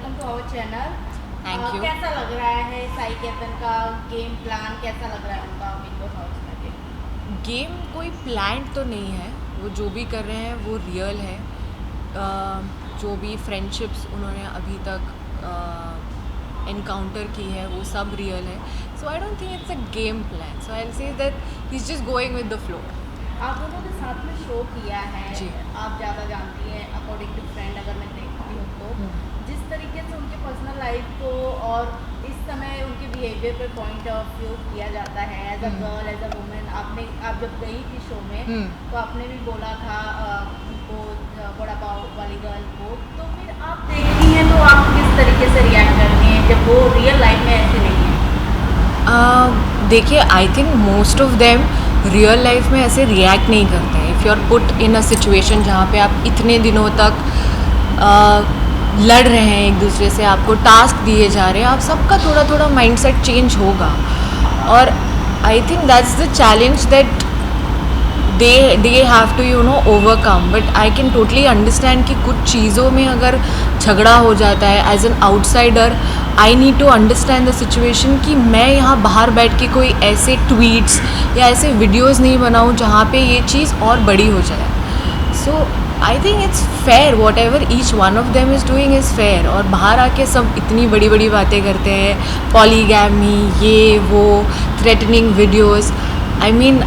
Welcome to our channel. Thank you. कैसा लग रहा है साई केतन का गेम प्लान, कैसा लग रहा है उनका बिग बॉस हाउस में भी? गेम कोई प्लान तो नहीं है, वो जो भी कर रहे हैं वो रियल है। जो भी फ्रेंडशिप्स उन्होंने अभी तक इनकाउंटर की है वो सब रियल है। So I don't think it's a game plan, so I will say that he is just going with the flow. आप दोनों ने साथ में शो किया है, जी। आप ज़्यादा जानती हैं अकॉर्डिंग टू फ्रेंड, अगर मैं देखती हूँ तो जिस तरीके से उनके पर्सनल लाइफ को और इस समय उनके बिहेवियर पर पॉइंट ऑफ व्यू किया जाता है as a girl, as a women. आप जब गई थी शो में तो आपने भी बोला था उनको बड़ा पाव वाली गर्ल को, तो फिर आप देखती हैं तो आप किस तरीके से रिएक्ट करती हैं जब वो रियल लाइफ में ऐसे नहीं है? देखिए, I think most of them real life में ऐसे रिएक्ट नहीं करते हैं। If you are put in a situation जहाँ पे आप इतने दिनों तक लड़ रहे हैं एक दूसरे से, आपको टास्क दिए जा रहे हैं, आप सबका थोड़ा थोड़ा माइंडसेट चेंज होगा। और I think that's the challenge that they have to overcome. But I can totally understand कि कुछ चीज़ों में अगर झगड़ा हो जाता है as an outsider, I need to understand the situation कि मैं यहाँ बाहर बैठ के कोई ऐसे ट्वीट्स या ऐसे वीडियोज़ नहीं बनाऊँ जहाँ पे ये चीज़ और बड़ी हो जाए। So I think it's fair, whatever each one of them is doing is fair. और बाहर आके सब इतनी बड़ी बड़ी बातें करते हैं, पॉलीगैमी, ये वो, threatening videos. I mean,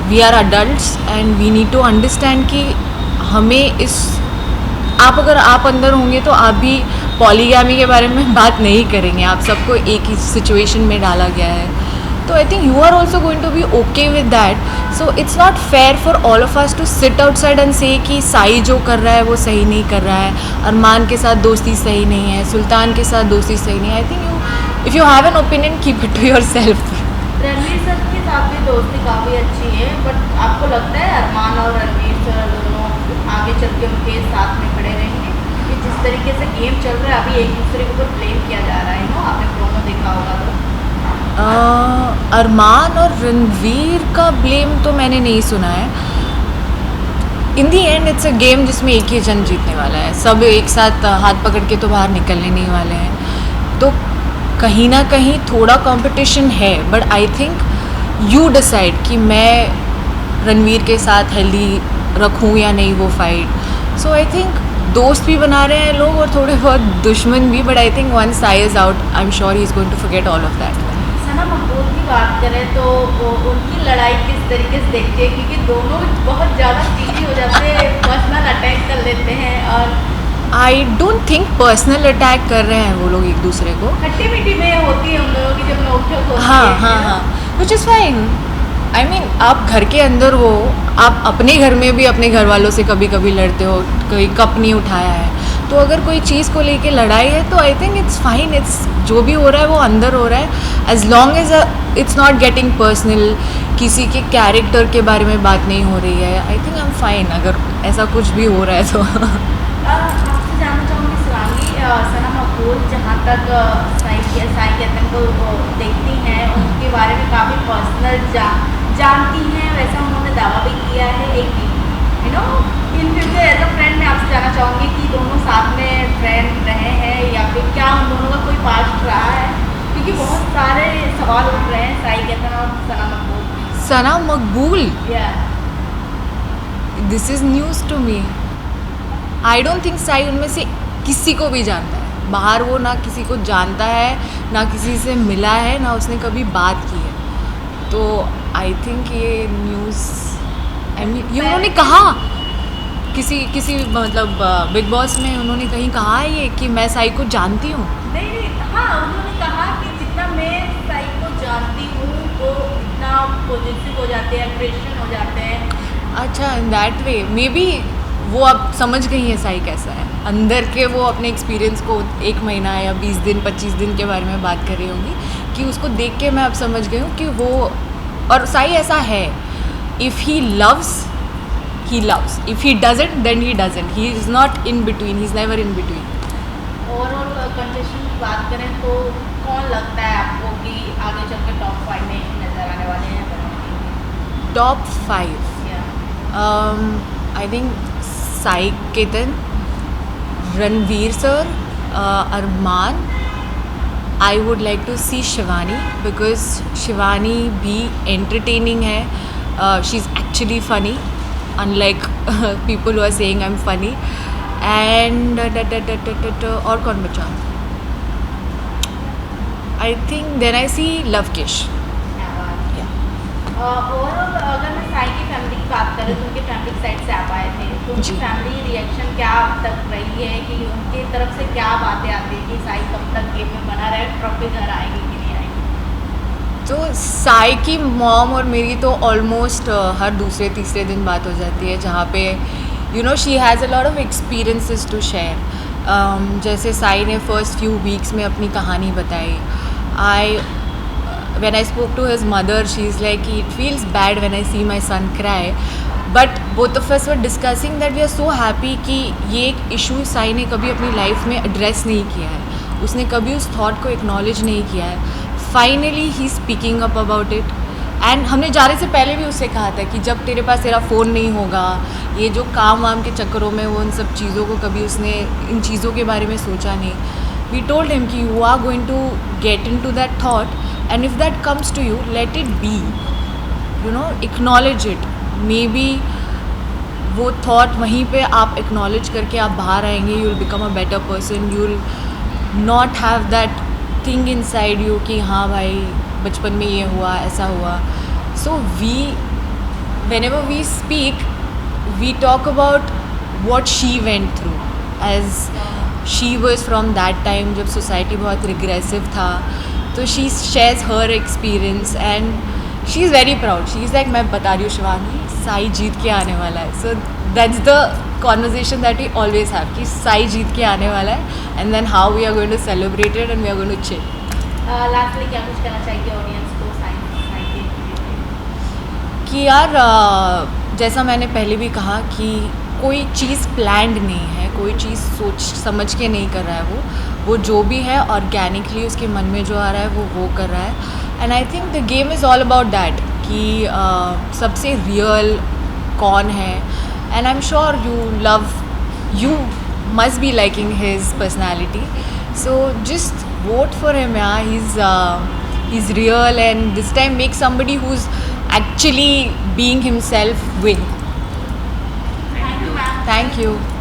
we are adults and we need to understand कि हमें इस अगर आप अंदर होंगे तो आप भी पॉलीगैमी के बारे में बात नहीं करेंगे। आप सबको एक ही सिचुएशन में डाला गया है, तो I think you are also going to be okay with that. So it's not fair for all of us to sit outside and say कि साई जो कर रहा है वो सही नहीं कर रहा है, अरमान के साथ दोस्ती सही नहीं है, सुल्तान के साथ दोस्ती सही नहीं है। I think you, if you have an opinion, keep it to your self. Ranveer sir के साथ भी दोस्ती काफ़ी अच्छी है, बट आपको लगता है अरमान और रणवीर सर दोनों आगे चल के उनके साथ में खड़े रहेंगे? कि जिस तरीके से गेम चल रहा है अभी, एक दूसरे के ऊपर ब्लेम किया जा रहा है ना, आपने प्रोमो देखा होगा तो। अरमान और रणवीर का ब्लेम तो मैंने नहीं सुना है। इन दी एंड इट्स अ गेम जिसमें एक ही जन जीतने वाला है। सब एक साथ हाथ पकड़ के तो बाहर निकलने नहीं वाले हैं, तो कहीं ना कहीं थोड़ा कंपटीशन है। But I think you decide कि मैं रणवीर के साथ हेल्दी रखूं या नहीं वो फाइट। सो आई थिंक दोस्त भी बना रहे हैं लोग और थोड़े बहुत दुश्मन भी, but I think one Sai is out, I am sure he is going to forget all of that. Sana Maqbool की बात करें तो उनकी लड़ाई किस तरीके से देखते हैं, क्योंकि दोनों बहुत ज़्यादा चीज़ी हो जाते हैं, पर्सनल अटैक कर लेते हैं। और आई डोंट थिंक पर्सनल अटैक कर रहे हैं वो लोग एक दूसरे को। खट्टी मीठी में होती है उन लोगों की जब नोक-झोंक होती है। हाँ हाँ हाँ, which is fine. I mean, आप घर के अंदर हो, आप अपने घर में भी अपने घर वालों से कभी कभी लड़ते हो, कोई कप नहीं उठाया है, तो अगर कोई चीज़ को लेके लड़ाई है तो I think it's fine. It's जो भी हो रहा है वो अंदर हो रहा है, as long as it's not getting personal, किसी के कैरेक्टर के बारे में बात नहीं हो रही है। I think I am fine अगर ऐसा कुछ भी हो रहा है तो। आपसे जानना चाहूँगी शिवांगी, सना मकबूल जहाँ तक साई केतन को देखती हैं, उनके बारे में काफ़ी पर्सनल जानती हैं, वैसा उन्होंने दावा भी किया है। एक in future as a friend मैं आपसे जानना चाहूँगी कि दोनों साथ में फ्रेंड रहे हैं या फिर क्या उन दोनों का कोई पास्ट रहा है, क्योंकि बहुत सारे सवाल उठ रहे हैं साई केतन और सना मकबूल। Sana Maqbool, yeah this is news to me. I don't think Sai उनमें से किसी को भी जानता है। बाहर वो ना किसी को जानता है, ना किसी से मिला है, ना उसने कभी बात की है। तो आई थिंक ये न्यूज़, आई मीन, ये उन्होंने कहा किसी मतलब बिग बॉस में उन्होंने कहीं कहा है ये कि मैं साई को जानती हूँ। नहीं, हाँ, उन्होंने कहा कि जितना मैं साई को जानती हूँ वो इतना पॉजिटिव हो जाते हैं, क्रिश्चियन हो जाते हैं। अच्छा, in that way may be वो अब समझ गई है साई कैसा है अंदर के। वो अपने एक्सपीरियंस को 1 महीना या 20 दिन 25 दिन के बारे में बात कर रही होंगी कि उसको देख के मैं अब समझ गई हूँ कि वो, और साई ऐसा है, if he loves he loves, if he doesn't then he doesn't, he is not in between, he is never in between. Overall contestant की बात करें तो कौन लगता है आपको कि आगे चल के टॉप 5 में नजर आने वाले हैं? Top 5 I think Sai Ketan, Ranveer sir Armaan, I would like to see Shivani because Shivani भी एंटरटेनिंग है, she is actually funny unlike people who are saying I am funny. And और कौन बचा? I think then I see Lovekesh. Overall अगर मैं साई की फैमिली की बात करें तो उनके फैमिली साइड से आप आए थे, तो उनकी जी. फैमिली रिएक्शन क्या अब तक रही है कि उनकी तरफ से क्या बातें आती है कि साई कब तक गेम में बना रहे, ट्रॉफी घर आएगी कि नहीं आएगी? तो साई की मॉम और मेरी तो ऑलमोस्ट हर दूसरे तीसरे दिन बात हो जाती है, जहाँ पे you know she has a lot of experiences to share. जैसे साई ने फर्स्ट फ्यू वीक्स में अपनी कहानी बताई. When I spoke to his mother, she's like, it feels bad when I see my son cry. But both of us were discussing that we are so happy कि ये एक issue Sai ने कभी अपनी लाइफ में एड्रेस नहीं किया है, उसने कभी उस थॉट को एक्नॉलेज नहीं किया है. Finally he speaking up about it. And हमने जाने से पहले भी उससे कहा था कि जब तेरे पास तेरा फ़ोन नहीं होगा, ये जो काम वाम के चक्करों में वो उन सब चीज़ों को कभी उसने इन चीज़ों के बारे में सोचा नहीं. वी टोल्ड हिम कि you are going to get into that thought, and if that comes to you, let it be, you know, acknowledge it. Maybe वो thought वहीं पे आप acknowledge करके आप बाहर आएंगे, you will become a better person, you will not have that thing inside you कि हाँ भाई बचपन में ये हुआ, ऐसा हुआ. So whenever we speak, we talk about what she went through, as she was from that time जब society बहुत regressive था. तो she shares her experience and she is very proud. She is like, मैं बता रही हूँ शिवानी, साई जीत के आने वाला है. So that's the conversation that we always have कि साई जीत के आने वाला है, and then how we are going to celebrate it and we are going to chill. Lastly क्या कुछ कहना चाहिए ऑडियंस को साई के लिए? कि यार जैसा मैंने पहले भी कहा कि कोई चीज़ प्लान्ड नहीं है, कोई चीज़ सोच समझ के नहीं कर रहा है. वो जो भी है ऑर्गेनिकली उसके मन में जो आ रहा है वो कर रहा है. And I think the game is all about that कि सबसे रियल कौन है. And I am sure you must be liking his personality. So just vote for him. He is real and this time make somebody who is actually being himself win. Thank you ma'am. Thank you.